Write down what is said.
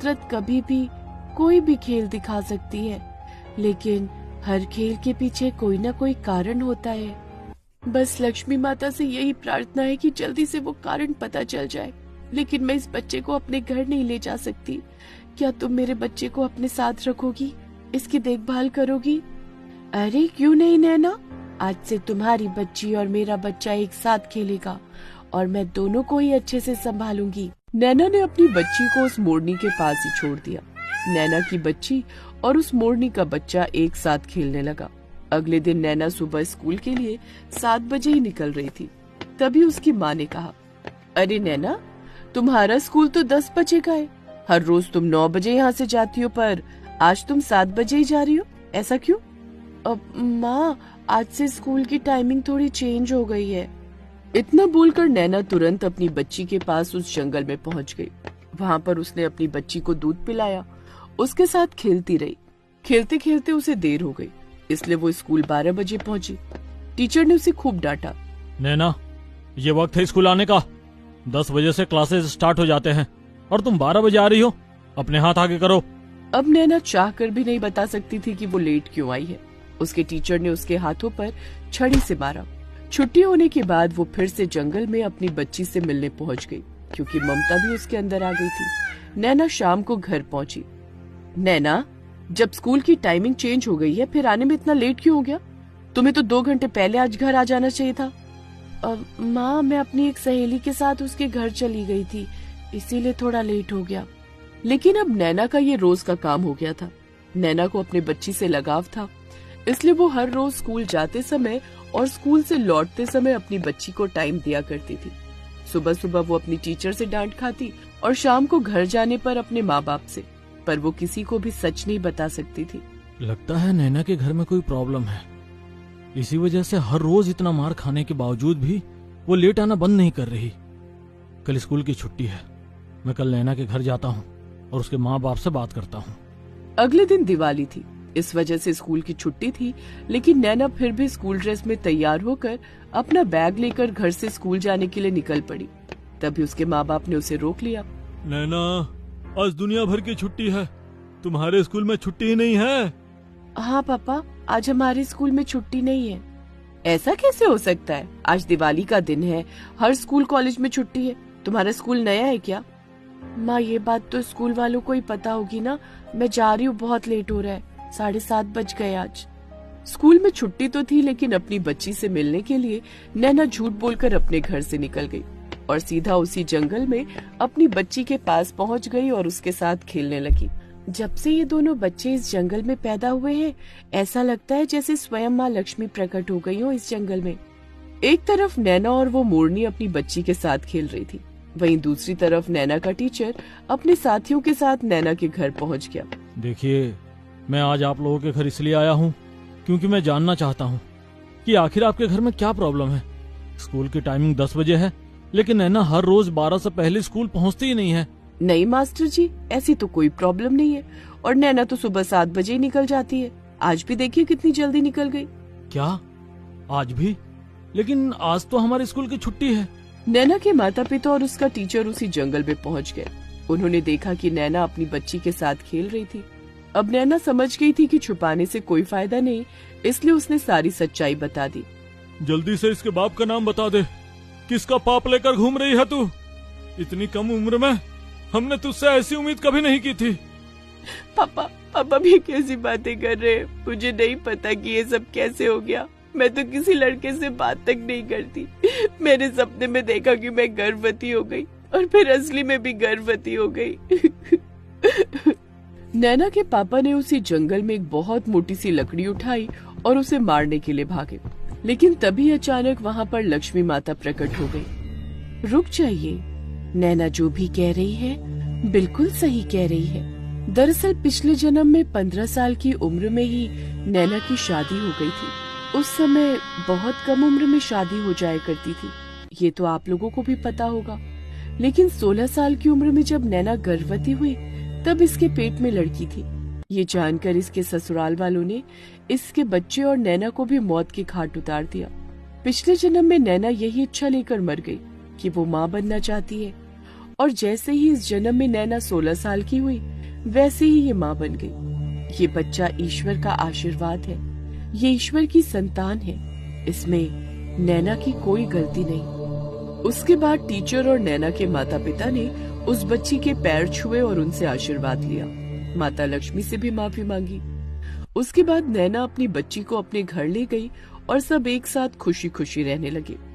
फितरत कभी भी कोई भी खेल दिखा सकती है, लेकिन हर खेल के पीछे कोई ना कोई कारण होता है। बस लक्ष्मी माता से यही प्रार्थना है कि जल्दी से वो कारण पता चल जाए। लेकिन मैं इस बच्चे को अपने घर नहीं ले जा सकती। क्या तुम मेरे बच्चे को अपने साथ रखोगी, इसकी देखभाल करोगी? अरे क्यों नहीं नैना, आज से तुम्हारी बच्ची और मेरा बच्चा एक साथ खेलेगा और मैं दोनों को ही अच्छे से संभालूंगी। नैना ने अपनी बच्ची को उस मोरनी के पास ही छोड़ दिया। नैना की बच्ची और उस मोरनी का बच्चा एक साथ खेलने लगा। अगले दिन नैना सुबह स्कूल के लिए 7 बजे ही निकल रही थी। तभी उसकी माँ ने कहा, अरे नैना, तुम्हारा स्कूल तो 10 बजे का है। हर रोज तुम 9 बजे यहाँ से जाती हो, पर आज तुम 7 बजे ही जा रही हो, ऐसा क्यों? अब माँ, आज से स्कूल की टाइमिंग थोड़ी चेंज हो गई है। इतना बोलकर नैना तुरंत अपनी बच्ची के पास उस जंगल में पहुँच गई। वहाँ पर उसने अपनी बच्ची को दूध पिलाया, उसके साथ खेलती रही। खेलते खेलते उसे देर हो गई, इसलिए वो स्कूल 12 बजे पहुंची। टीचर ने उसे खूब डांटा। नैना, ये वक्त है स्कूल आने का। 10 बजे से क्लासेस स्टार्ट हो जाते हैं और तुम 12 बजे आ रही हो। अपने हाथ आगे करो। अब नैना चाह कर भी नहीं बता सकती थी कि वो लेट क्यों आई है। उसके टीचर ने उसके हाथों पर छड़ी से मारा। छुट्टी होने के बाद वो फिर से जंगल में अपनी बच्ची से मिलने पहुंच गई, क्योंकि ममता भी उसके अंदर आ गई थी। नैना शाम को घर पहुंची। नैना, जब स्कूल की टाइमिंग चेंज हो गई है, फिर आने में इतना लेट क्यों हो गया? तुम्हें तो 2 घंटे पहले आज घर आ जाना चाहिए था। माँ, मैं अपनी एक सहेली के साथ उसके घर चली गई थी, इसीलिए थोड़ा लेट हो गया। लेकिन अब नैना का ये रोज का काम हो गया था। नैना को अपने बच्ची से लगाव था, इसलिए वो हर रोज स्कूल जाते समय और स्कूल से लौटते समय अपनी बच्ची को टाइम दिया करती थी। सुबह सुबह वो अपनी टीचर से डांट खाती और शाम को घर जाने पर अपने माँ बाप से, पर वो किसी को भी सच नहीं बता सकती थी। लगता है नैना के घर में कोई प्रॉब्लम है। इसी वजह से हर रोज इतना मार खाने के बावजूद भी वो लेट आना बंद नहीं कर रही। कल स्कूल की छुट्टी है, मैं कल नैना के घर जाता हूँ और उसके माँ बाप से बात करता हूँ। अगले दिन दिवाली थी, इस वजह से स्कूल की छुट्टी थी। लेकिन नैना फिर भी स्कूल ड्रेस में तैयार होकर अपना बैग लेकर घर से स्कूल जाने के लिए निकल पड़ी। तभी उसके माँ बाप ने उसे रोक लिया। नैना, आज दुनिया भर की छुट्टी है, तुम्हारे स्कूल में छुट्टी ही नहीं है? हाँ पापा, आज हमारे स्कूल में छुट्टी नहीं है। ऐसा कैसे हो सकता है? आज दिवाली का दिन है, हर स्कूल कॉलेज में छुट्टी है। तुम्हारा स्कूल नया है क्या? माँ, ये बात तो स्कूल वालों को ही पता होगी ना। मैं जा रही हूँ, बहुत लेट हो रहा है, 7:30 बज गए आज। स्कूल में छुट्टी तो थी, लेकिन अपनी बच्ची से मिलने के लिए नैना झूठ बोलकर अपने घर से निकल गई और सीधा उसी जंगल में अपनी बच्ची के पास पहुंच गई और उसके साथ खेलने लगी। जब से ये दोनों बच्चे इस जंगल में पैदा हुए हैं, ऐसा लगता है जैसे स्वयं माँ लक्ष्मी प्रकट हो गई हो इस जंगल में। एक तरफ नैना और वो मोरनी अपनी बच्ची के साथ खेल रही थी, वहीं दूसरी तरफ नैना का टीचर अपने साथियों के साथ नैना के घर पहुंच गया। देखिए, मैं आज आप लोगों के घर इसलिए आया हूँ क्योंकि मैं जानना चाहता हूँ कि आखिर आपके घर में क्या प्रॉब्लम है। स्कूल की टाइमिंग 10 बजे है, लेकिन नैना हर रोज 12 से पहले स्कूल पहुँचती ही नहीं है। नहीं मास्टर जी, ऐसी तो कोई प्रॉब्लम नहीं है, और नैना तो सुबह 7 बजे ही निकल जाती है। आज भी देखिए कितनी जल्दी निकल गई। क्या आज भी? लेकिन आज तो हमारे स्कूल की छुट्टी है। नैना के माता पिता और उसका टीचर उसी जंगल में पहुंच गए। उन्होंने देखा कि नैना अपनी बच्ची के साथ खेल रही थी। अब नैना समझ गई थी कि छुपाने से कोई फायदा नहीं, इसलिए उसने सारी सच्चाई बता दी। जल्दी से इसके बाप का नाम बता दे। किसका पाप लेकर घूम रही है तू? इतनी कम उम्र में हमने तुझसे ऐसी उम्मीद कभी नहीं की थी। पापा भी कैसी बातें कर रहे हैं? मुझे नहीं पता कि ये सब कैसे हो गया। मैं तो किसी लड़के से बात तक नहीं करती। मैंने सपने में देखा कि मैं गर्भवती हो गई, और फिर असली में भी गर्भवती हो गई। नैना के पापा ने उसी जंगल में एक बहुत मोटी सी लकड़ी उठाई और उसे मारने के लिए भागे। लेकिन तभी अचानक वहाँ पर लक्ष्मी माता प्रकट हो गई। रुक जाइए, नैना जो भी कह रही है बिल्कुल सही कह रही है। दरअसल पिछले जन्म में 15 साल की उम्र में ही नैना की शादी हो गई थी। उस समय बहुत कम उम्र में शादी हो जाया करती थी, ये तो आप लोगों को भी पता होगा। लेकिन 16 साल की उम्र में जब नैना गर्भवती हुई, तब इसके पेट में लड़की थी। ये जानकर इसके ससुराल वालों ने इसके बच्चे और नैना को भी मौत की घाट उतार दिया। पिछले जन्म में नैना यही इच्छा लेकर मर गई कि वो माँ बनना चाहती है, और जैसे ही इस जन्म में नैना 16 साल की हुई, वैसे ही ये माँ बन गई। ये बच्चा ईश्वर का आशीर्वाद है, ये ईश्वर की संतान है, इसमें नैना की कोई गलती नहीं। उसके बाद टीचर और नैना के माता पिता ने उस बच्ची के पैर छुए और उनसे आशीर्वाद लिया। माता लक्ष्मी से भी माफी मांगी। उसके बाद नैना अपनी बच्ची को अपने घर ले गई और सब एक साथ खुशी खुशी रहने लगे।